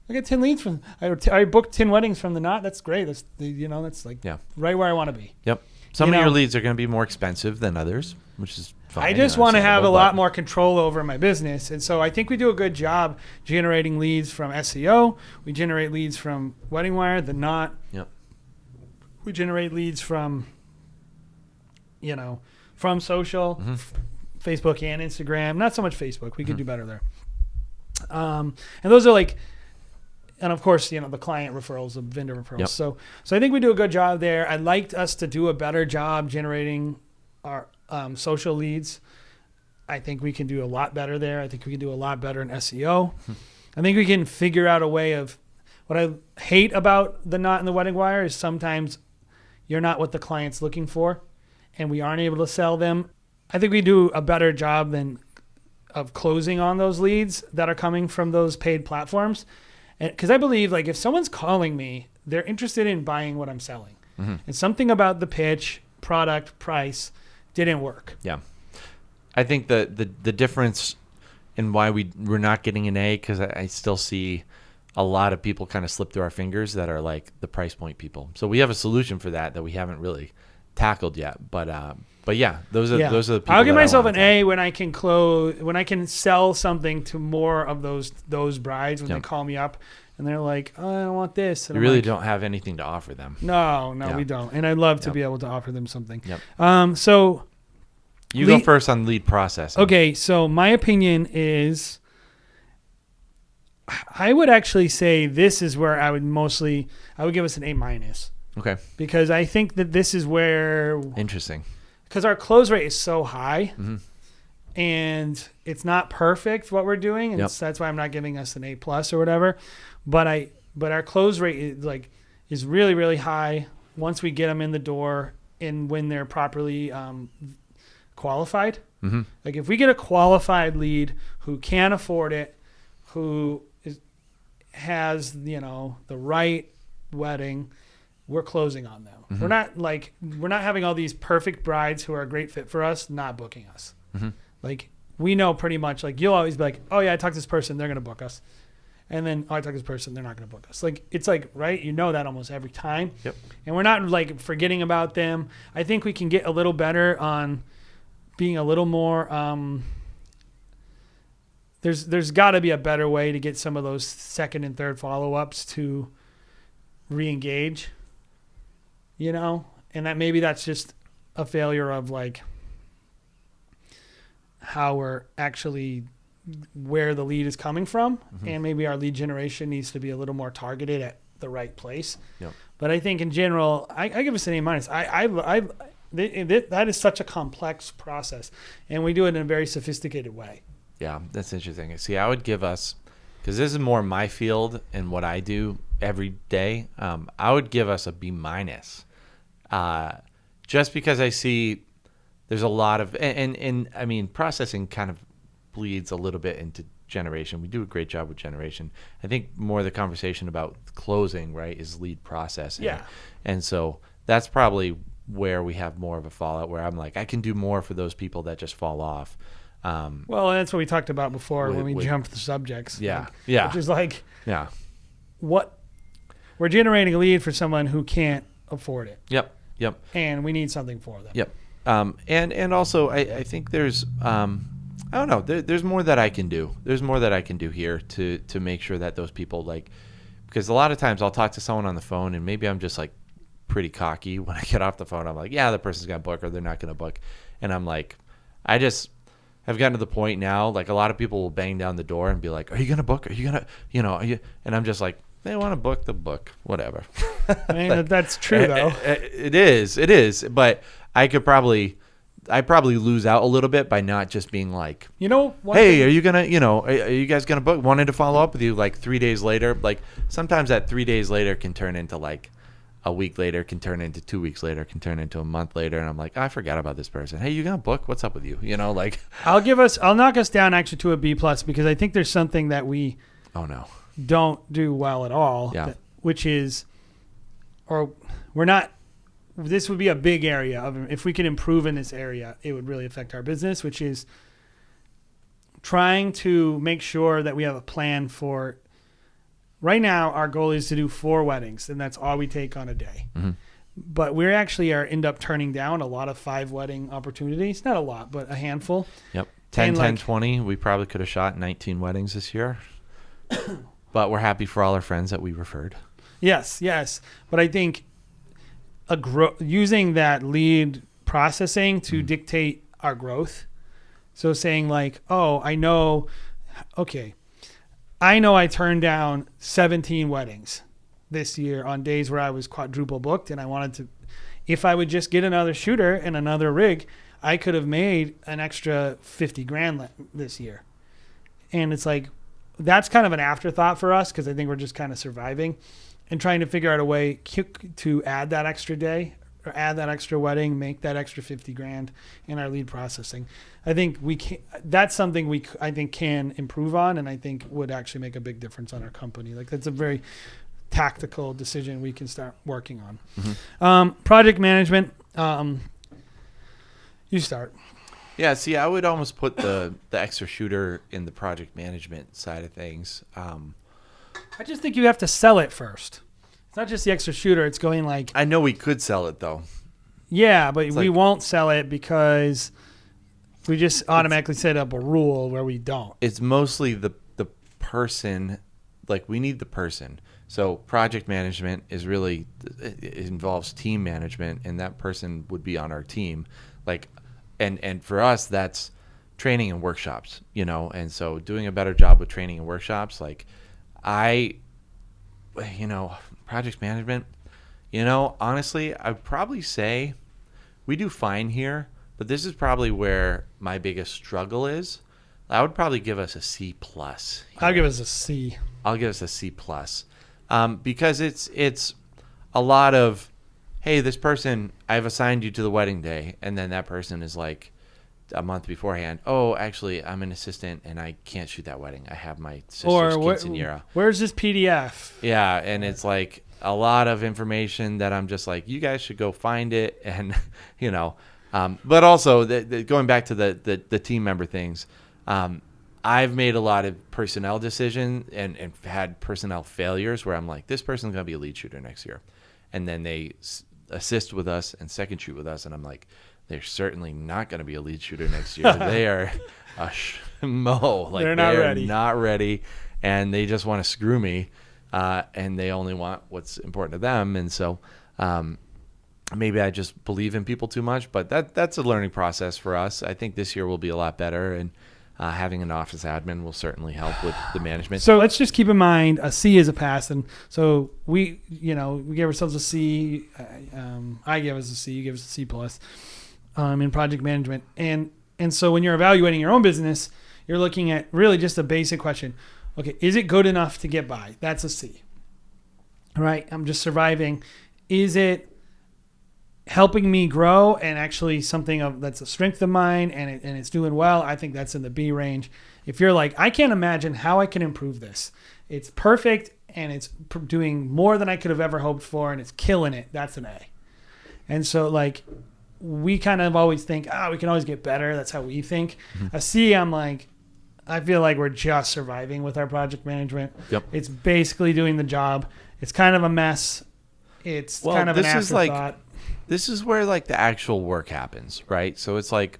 I got 10 leads from, I booked 10 weddings from the knot. That's great. That's, that's like right where I want to be. Yep. Some of your leads are going to be more expensive than others, which is fine. I just want to have a lot more control over my business. And so I think we do a good job generating leads from SEO. We generate leads from Wedding Wire, the knot. Yep. We generate leads from, from social, Facebook and Instagram. Not so much Facebook. We could do better there. And those are like, and of course, the client referrals, the vendor referrals. Yep. So I think we do a good job there. I'd like us to do a better job generating our social leads. I think we can do a lot better there. I think we can do a lot better in SEO. I think we can figure out a way of, what I hate about the knot and the Wedding Wire is sometimes you're not what the client's looking for and we aren't able to sell them. I think we do a better job of closing on those leads that are coming from those paid platforms. Because I believe, like, if someone's calling me, they're interested in buying what I'm selling. And something about the pitch, product, price didn't work. Yeah. I think the difference in why we're not getting an A, because I still see a lot of people kind of slip through our fingers that are like the price point people. So we have a solution for that we haven't really tackled yet. But yeah, those are the people. I'll give myself an A when I can sell something to more of those brides when they call me up and they're like, oh, I don't want this. And you really don't have anything to offer them. No, we don't. And I'd love to be able to offer them something. Yep. So you go first on lead processing. Okay, so my opinion is, I would actually say this is where I would give us an A minus. Okay. Because I think that this is where. Interesting. Because our close rate is so high, and it's not perfect what we're doing, and that's why I'm not giving us an A plus or whatever. But our close rate is really, really high once we get them in the door and when they're properly qualified. Like if we get a qualified lead who can afford it, who has the right wedding, we're closing on them. We're not having all these perfect brides who are a great fit for us not booking us. Like we know pretty much, like you'll always be like, oh yeah, I talked to this person, they're gonna book us, and then I talked to this person, they're not gonna book us. Like it's like, right, that almost every time. And we're not like forgetting about them. I think we can get a little better on being a little more. There's got to be a better way to get some of those second and third follow-ups to re-engage, and that maybe that's just a failure of like how we're actually where the lead is coming from, and maybe our lead generation needs to be a little more targeted at the right place. Yep. But I think in general, I give us an A-. That is such a complex process, and we do it in a very sophisticated way. Yeah, that's interesting. See, I would give us, because this is more my field and what I do every day, I would give us a B-, just because I see there's a lot of, and I mean, processing kind of bleeds a little bit into generation. We do a great job with generation. I think more the conversation about closing, right, is lead processing. Yeah. And so that's probably where we have more of a fallout, where I'm like, I can do more for those people that just fall off. Well, that's what we talked about before when we jumped the subjects. Yeah. Yeah. Which is like, yeah. what we're generating a lead for someone who can't afford it. Yep. Yep. And we need something for them. Yep. And also I think there's, I don't know, there's more that I can do. There's more that I can do here to make sure that those people, like, because a lot of times I'll talk to someone on the phone and maybe I'm just like pretty cocky when I get off the phone. I'm like, yeah, the person's going to book or they're not going to book. And I'm like, I just have gotten to the point now, like a lot of people will bang down the door and be like, are you going to book? Are you going to, are you? And I'm just like, they want to book the book, whatever. I mean, that's true though. It is. But I probably lose out a little bit by not just being like, hey, are you going to, are you guys going to book? Wanted to follow up with you like 3 days later. Like sometimes that 3 days later can turn into like a week later, can turn into 2 weeks later, can turn into a month later. And I'm like, I forgot about this person. Hey, you going to book? What's up with you? Like I'll knock us down actually to a B+ because I think there's something that we don't do well at all, which is, or we're not, this would be a big area of, if we could improve in this area, it would really affect our business, which is trying to make sure that we have a plan for, right now our goal is to do 4 weddings and that's all we take on a day. Mm-hmm. But we actually end up turning down a lot of 5 wedding opportunities. Not a lot, but a handful. Yep. 10, 20. We probably could have shot 19 weddings this year. But we're happy for all our friends that we referred. Yes. But I think using that lead processing to dictate our growth. So saying like, I know I turned down 17 weddings this year on days where I was quadruple booked, and I wanted to, if I would just get another shooter and another rig, I could have made an extra $50,000 this year. And it's like, that's kind of an afterthought for us because I think we're just kind of surviving and trying to figure out a way to add that extra day or add that extra wedding, make that extra $50,000 in our lead processing. I think that's something I think can improve on, and I think would actually make a big difference on our company. Like that's a very tactical decision we can start working on. Mm-hmm. Project management. You start. Yeah, see, I would almost put the extra shooter in the project management side of things. I just think you have to sell it first. It's not just the extra shooter. It's going like... I know we could sell it, though. Yeah, but we won't sell it because we just automatically set up a rule where we don't. It's mostly the person. Like, we need the person. So project management is really... It involves team management, and that person would be on our team. Like... And for us, that's training and workshops, and so doing a better job with training and workshops. Like project management, honestly, I'd probably say we do fine here, but this is probably where my biggest struggle is. I would probably give us a C+. I'll give us a C. I'll give us a C+. Because it's a lot of, hey, this person, I've assigned you to the wedding day, and then that person is like a month beforehand, actually, I'm an assistant, and I can't shoot that wedding. I have my sister's quinceañera. Where's this PDF? Yeah, and it's like a lot of information that I'm just like, you guys should go find it, and, But also, going back to the team member things, I've made a lot of personnel decisions and had personnel failures where I'm like, this person's going to be a lead shooter next year. And then they assist with us and second shoot with us, and I'm like, they're certainly not going to be a lead shooter next year. They are a schmo. Like, they're not ready, and they just want to screw me, and they only want what's important to them. And so maybe I just believe in people too much, but that's a learning process for us. I think this year will be a lot better, and having an office admin will certainly help with the management. So let's just keep in mind a C is a pass, and so we gave ourselves a C. I gave us a C. You gave us a C plus in project management, and so when you're evaluating your own business, you're looking at really just a basic question. Okay, is it good enough to get by? That's a C. All right, I'm just surviving. Is it helping me grow and actually something that's a strength of mine and it's doing well? I think that's in the B range. If you're like, I can't imagine how I can improve this. It's perfect and it's doing more than I could have ever hoped for and it's killing it. That's an A. And so like we kind of always think, we can always get better. That's how we think. A C, I'm like, I feel like we're just surviving with our project management. Yep. It's basically doing the job. It's kind of a mess. It's kind of an afterthought. This is where like the actual work happens, right? So it's like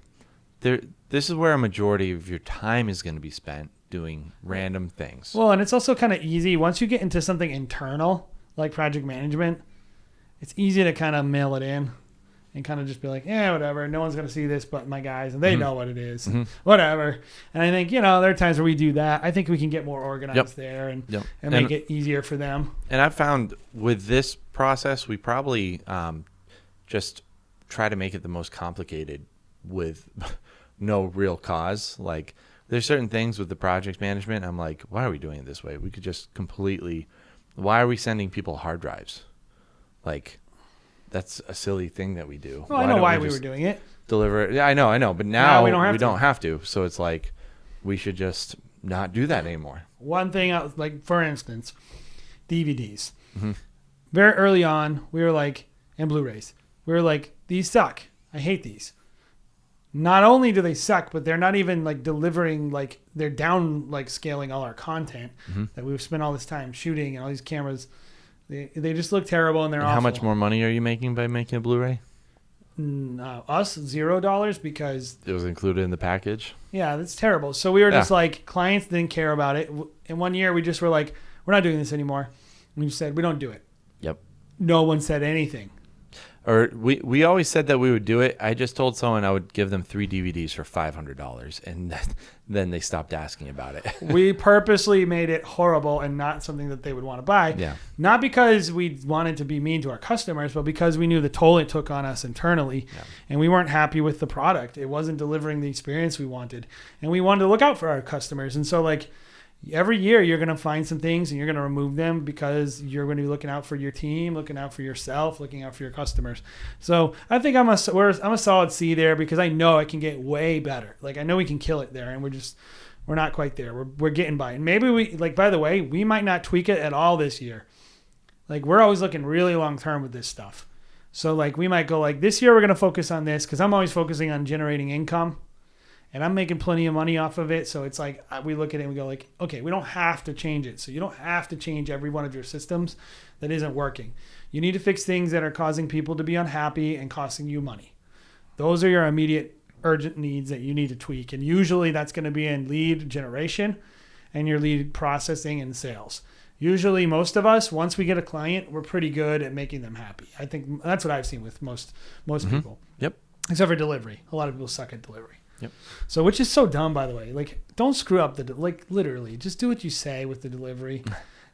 this is where a majority of your time is going to be spent doing random things. Well, and it's also kind of easy once you get into something internal like project management. It's easy to kind of mail it in and kind of just be like, yeah, whatever. No one's going to see this but my guys, and they know what it is. Whatever. And I think, there are times where we do that. I think we can get more organized there and make it easier for them. And I've found with this process, we probably just try to make it the most complicated with no real cause. Like there's certain things with the project management. I'm like, why are we doing it this way? We could just why are we sending people hard drives? Like that's a silly thing that we do. Well, I know why we were doing it. Deliver it. Yeah, I know. But now we don't have to. So it's like we should just not do that anymore. One thing, like for instance, DVDs. Very early on, we were like, and Blu-rays. We were like, these suck. I hate these. Not only do they suck, but they're not even like delivering, like they're down, like scaling all our content that we've spent all this time shooting and all these cameras. They just look terrible and they're awful. How much more money are you making by making a Blu-ray? Us, $0 because it was included in the package. Yeah, that's terrible. So we were just like, clients didn't care about it. In 1 year, we just were like, we're not doing this anymore. And we said, we don't do it. Yep. No one said anything. Or we always said that we would do it. I just told someone I would give them 3 DVDs for $500, and then they stopped asking about it. We purposely made it horrible and not something that they would want to buy. Yeah. Not because we wanted to be mean to our customers, but because we knew the toll it took on us internally, and we weren't happy with the product. It wasn't delivering the experience we wanted, and we wanted to look out for our customers. And so, like, every year you're going to find some things and you're going to remove them because you're going to be looking out for your team, looking out for yourself, looking out for your customers. So I think I'm a solid C there because I know it can get way better. Like I know we can kill it there, and we're not quite there. We're getting by. And maybe by the way, we might not tweak it at all this year. Like we're always looking really long term with this stuff. So like we might go like this year we're going to focus on this because I'm always focusing on generating income. And I'm making plenty of money off of it. So it's like we look at it and we go like, okay, we don't have to change it. So you don't have to change every one of your systems that isn't working. You need to fix things that are causing people to be unhappy and costing you money. Those are your immediate urgent needs that you need to tweak. And usually that's going to be in lead generation and your lead processing and sales. Usually most of us, once we get a client, we're pretty good at making them happy. I think that's what I've seen with most people. Yep. Except for delivery. A lot of people suck at delivery. Yep. So, which is so dumb, by the way. Like, don't screw up literally. Just do what you say with the delivery.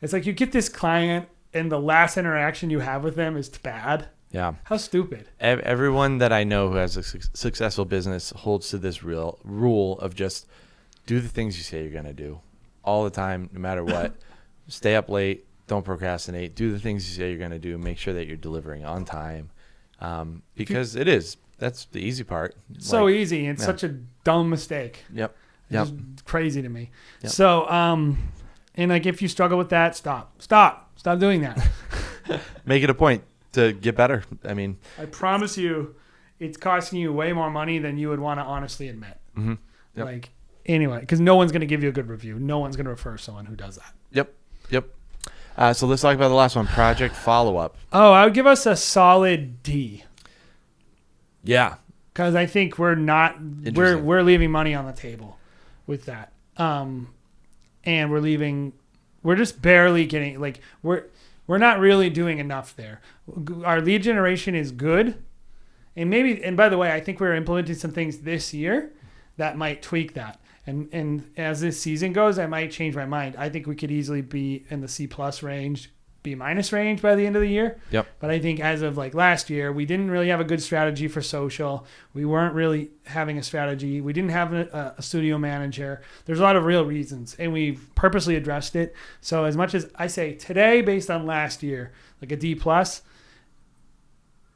It's like you get this client, and the last interaction you have with them is bad. Yeah. How stupid. Everyone that I know who has a successful business holds to this real rule of just do the things you say you're gonna do, all the time, no matter what. Stay up late. Don't procrastinate. Do the things you say you're gonna do. Make sure that you're delivering on time, because it is. That's the easy part. So easy. It's such a dumb mistake. Yep. It's just crazy to me. Yep. So, and like if you struggle with that, stop doing that. Make it a point to get better. I mean, I promise you, it's costing you way more money than you would want to honestly admit. Yep. Like anyway, because no one's going to give you a good review. No one's going to refer someone who does that. Yep. So let's talk about the last one, project follow-up. Oh, I would give us a solid D. Yeah. Because I think we're leaving money on the table with that. And we're just barely getting, like, we're not really doing enough there. Our lead generation is good. And by the way, I think we're implementing some things this year that might tweak that. And as this season goes, I might change my mind. I think we could easily be in the C+ range, B- range by the end of the year. Yep. But I think as of like last year, we didn't really have a good strategy for social. We weren't really having a strategy. We didn't have a studio manager. There's a lot of real reasons, and we've purposely addressed it. So as much as I say today, based on last year, like a D+,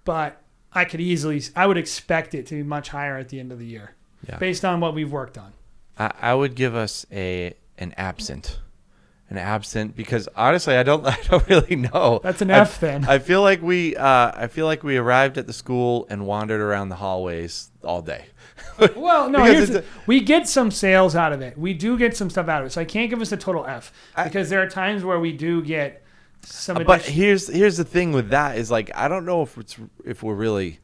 but I would expect it to be much higher at the end of the year, based on what we've worked on. I would give us an absent, because honestly, I don't really know. That's an F then. I feel like we arrived at the school and wandered around the hallways all day. Well, no, we get some sales out of it. We do get some stuff out of it. So I can't give us a total F because there are times where we do get some. But here's the thing with that is like I don't know if we're really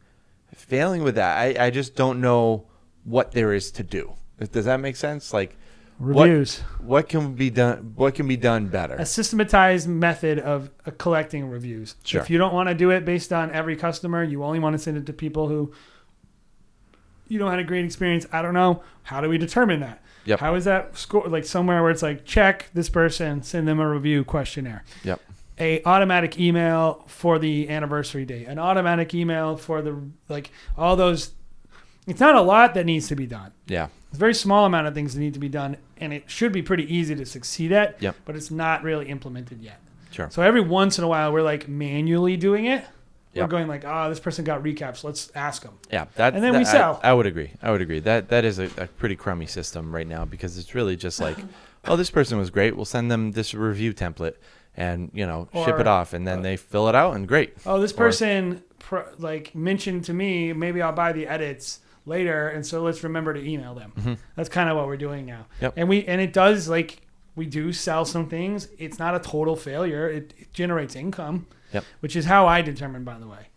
failing with that. I just don't know what there is to do. Does that make sense? Like reviews. What can be done? What can be done better? A systematized method of collecting reviews. Sure. If you don't want to do it based on every customer, you only want to send it to people who you don't have a great experience. I don't know. How do we determine that? Yep. How is that score? Like somewhere where it's like check this person, send them a review questionnaire. Yep. A automatic email for the anniversary date. An automatic email for the all those. It's not a lot that needs to be done. Yeah. It's a very small amount of things that need to be done, and it should be pretty easy to succeed at, Yep. but it's not really implemented yet. Sure. So every once in a while, we're like manually doing it. We're Yep. going like, this person got recaps. Let's ask them. Yeah. And then we sell. I would agree. That is a pretty crummy system right now because it's really just like, oh, this person was great. We'll send them this review template and, ship it off. And then they fill it out and great. Oh, this person mentioned to me, maybe I'll buy the edits later, and so let's remember to email them. Mm-hmm. That's kind of what we're doing now. Yep. And it does we do sell some things. It's not a total failure. It generates income, yep. which is how I determine, by the way.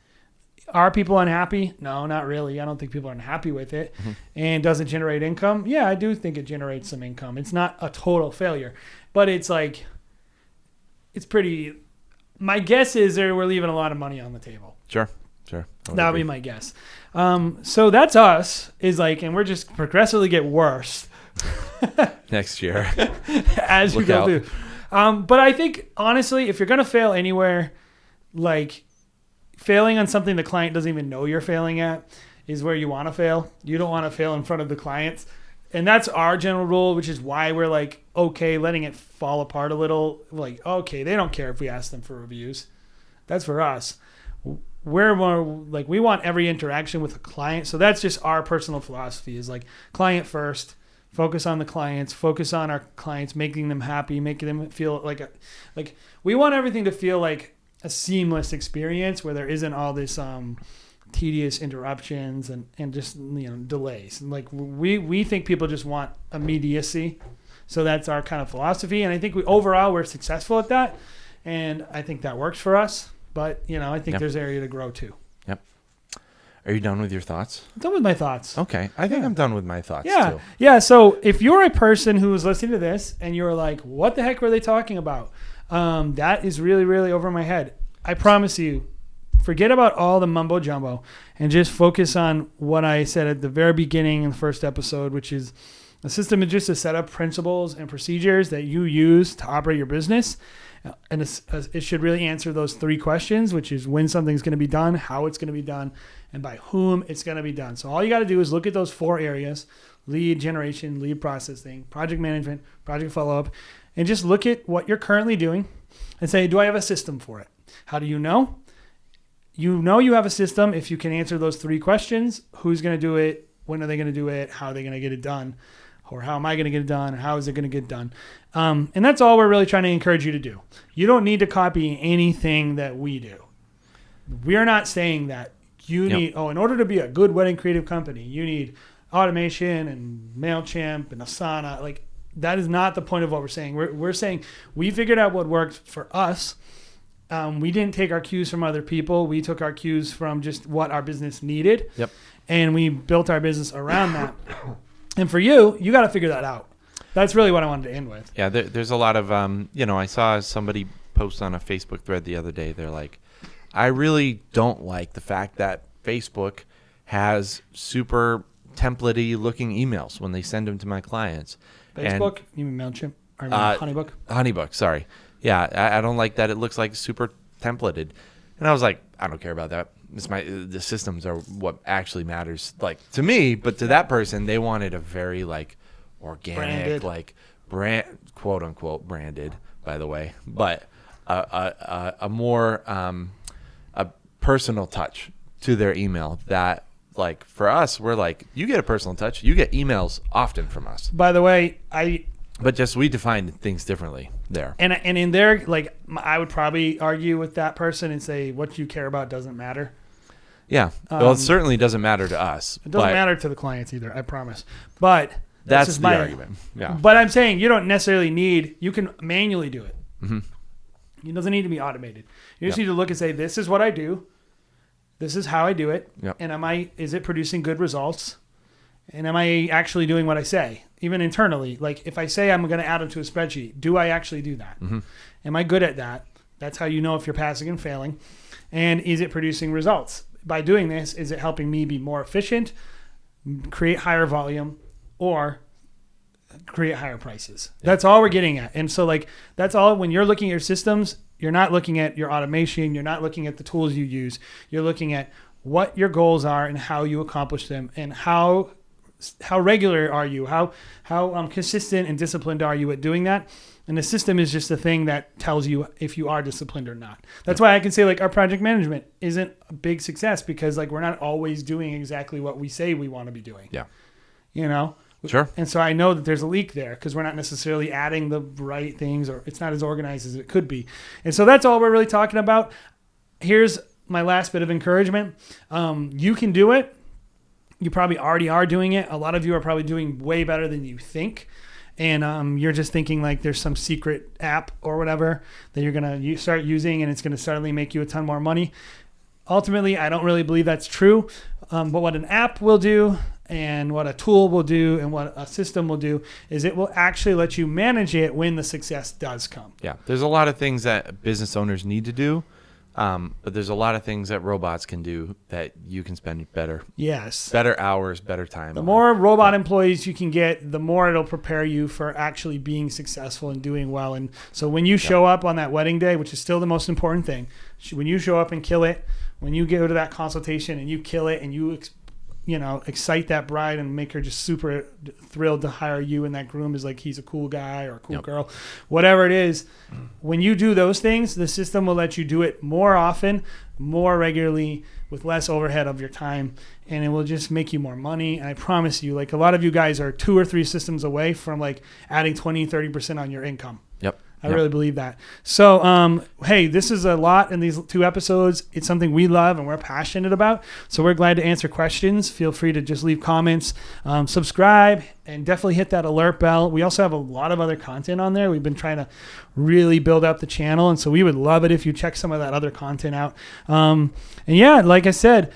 Are people unhappy? No, not really. I don't think people are unhappy with it. Mm-hmm. And does it generate income? Yeah, I do think it generates some income. It's not a total failure, but it's pretty. My guess is we're leaving a lot of money on the table. Sure. That would be my guess. So that's us, and we're just progressively get worse. Next year. As we go through. But I think, honestly, if you're going to fail anywhere, failing on something the client doesn't even know you're failing at is where you want to fail. You don't want to fail in front of the clients. And that's our general rule, which is why we're okay, letting it fall apart a little. Okay, they don't care if we ask them for reviews. That's for us. We're more we want every interaction with a client. So that's just our personal philosophy is client first, focus on the clients, focus on our clients, making them happy, making them feel we want everything to feel like a seamless experience where there isn't all this tedious interruptions and just delays. We think people just want immediacy. So that's our kind of philosophy. And I think overall we're successful at that. And I think that works for us. But, I think there's area to grow too. Yep. Are you done with your thoughts? I'm done with my thoughts. Okay. I think I'm done with my thoughts too. Yeah. So if you're a person who is listening to this and you're like, what the heck were they talking about? That is really, really over my head. I promise you, forget about all the mumbo jumbo and just focus on what I said at the very beginning in the first episode, which is a system is just a set of principles and procedures that you use to operate your business. And it should really answer those three questions, which is when something's going to be done, how it's going to be done, and by whom it's going to be done. So all you got to do is look at those four areas: lead generation, lead processing, project management, project follow-up, and just look at what you're currently doing and say, do I have a system for it? How do you know? You know you have a system if you can answer those three questions. Who's going to do it? When are they going to do it? How are they going to get it done? Or how am I going to get it done? Or how is it going to get done? And that's all we're really trying to encourage you to do. You don't need to copy anything that we do. We are not saying that you need, in order to be a good wedding creative company, you need automation and MailChimp and Asana. That is not the point of what we're saying. We're saying we figured out what worked for us. We didn't take our cues from other people. We took our cues from just what our business needed. Yep. And we built our business around that. And for you got to figure that out. That's really what I wanted to end with. Yeah, there's a lot of, I saw somebody post on a Facebook thread the other day. They're like, I really don't like the fact that Facebook has super template-y looking emails when they send them to my clients. Facebook? You mean MailChimp? Or Honeybook? Honeybook, sorry. Yeah, I don't like that it looks like super templated. And I was like, I don't care about that. The systems are what actually matters, like, to me, but to that person, they wanted a very like organic, branded. like brand, quote unquote branded, by the way, but a more a personal touch to their email that, like, for us, we're like, you get a personal touch. You get emails often from us. By the way, But just we define things differently there. And in there, like, I would probably argue with that person and say what you care about doesn't matter. Yeah. Well, it certainly doesn't matter to us. It doesn't matter to the clients either, I promise. But that's just the argument. Yeah. But I'm saying you don't necessarily you can manually do it. Mm-hmm. It doesn't need to be automated. You just need to look and say, this is what I do. This is how I do it. Yep. And is it producing good results? And am I actually doing what I say? Even internally, like if I say I'm going to add them to a spreadsheet, do I actually do that? Mm-hmm. Am I good at that? That's how you know if you're passing and failing. And is it producing results? By doing this, is it helping me be more efficient, create higher volume, or create higher prices? Yeah. That's all we're getting at. And so, like, that's all. When you're looking at your systems, you're not looking at your automation. You're not looking at the tools you use. You're looking at what your goals are and how you accomplish them, and how regular are you? How consistent and disciplined are you at doing that? And the system is just a thing that tells you if you are disciplined or not. That's why I can say, like, our project management isn't a big success because, like, we're not always doing exactly what we say we want to be doing. Yeah. You know? Sure. And so I know that there's a leak there because we're not necessarily adding the right things, or it's not as organized as it could be. And so that's all we're really talking about. Here's my last bit of encouragement. You can do it. You probably already are doing it. A lot of you are probably doing way better than you think. And you're just thinking like there's some secret app or whatever that you're going to start using and it's going to suddenly make you a ton more money. Ultimately, I don't really believe that's true. But what an app will do and what a tool will do and what a system will do is it will actually let you manage it when the success does come. Yeah. There's a lot of things that business owners need to do. But there's a lot of things that robots can do that you can spend better. Yes. Better hours, better time. The more robot employees you can get, the more it'll prepare you for actually being successful and doing well. And so when you show up on that wedding day, which is still the most important thing, when you show up and kill it, when you go to that consultation and you kill it and you excite that bride and make her just super thrilled to hire you, and that groom is like he's a cool guy or a cool girl, whatever it is. When you do those things, the system will let you do it more often, more regularly, with less overhead of your time, and it will just make you more money. And I promise you, like, a lot of you guys are 2 or 3 systems away from like adding 20-30% on your income. Yep. I really believe that. So, hey, this is a lot in these 2 episodes. It's something we love and we're passionate about. So we're glad to answer questions. Feel free to just leave comments, subscribe, and definitely hit that alert bell. We also have a lot of other content on there. We've been trying to really build up the channel. And so we would love it if you check some of that other content out. And yeah, like I said,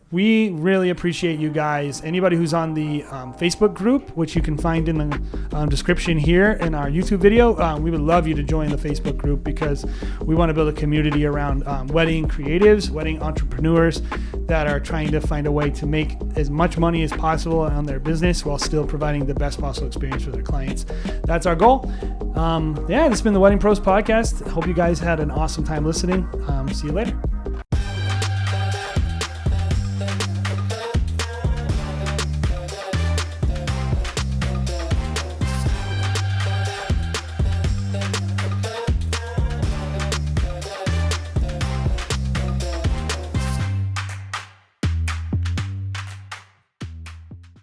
we really appreciate you guys. Anybody who's on the Facebook group, which you can find in the description here in our YouTube video, we would love you to join the Facebook group because we want to build a community around wedding creatives, wedding entrepreneurs that are trying to find a way to make as much money as possible on their business while still providing the best possible experience for their clients. That's our goal. This has been the Wedding Pros podcast. Hope you guys had an awesome time listening. See you later.